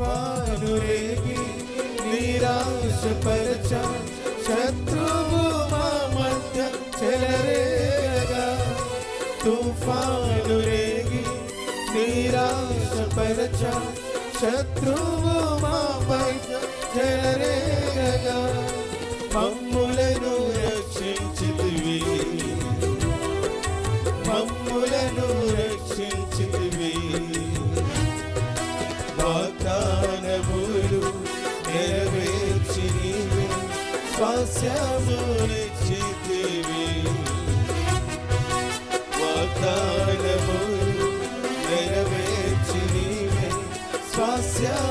తుఫాను రేగి నిరాశపరచ శత్రువు మా మధ్య చెలరేగగా తుఫాను రేగి నిరాశపరచ శత్రువు మా మధ్య చెలరేగగా మమ్ములను రక్షించితివి మమ్ములను రక్షించితివి వాగ్దానములు నెరవేర్చి నీవే స్వాస్యమునిచ్చితివి వాగ్దానములు నెరవేర్చి నీవే స్వాస్యమునిచ్చితివి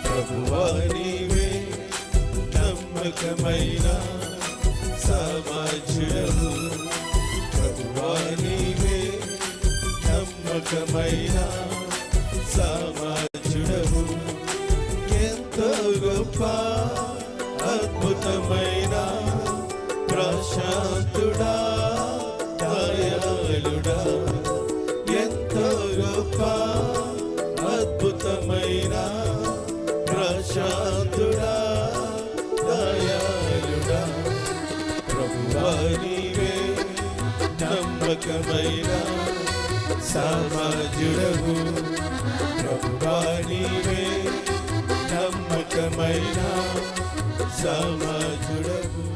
ప్రభువా నీవే నమ్మకమైన సమాజుడవు ప్రభువా నీవే నమ్మకమైన సమాజుడవు ఎంతో గొప్ప అద్భుతమైన ప్రశాంతుడా దయాళుడా ఎంతో గొప్ప అద్భుతమైన ప్రశాంతుడా దయాళుడా ప్రభువా నీవే నమ్మకమైన సమాజుడవు ప్రభువా నీవే నమ్మకమైన సమాజుడవు.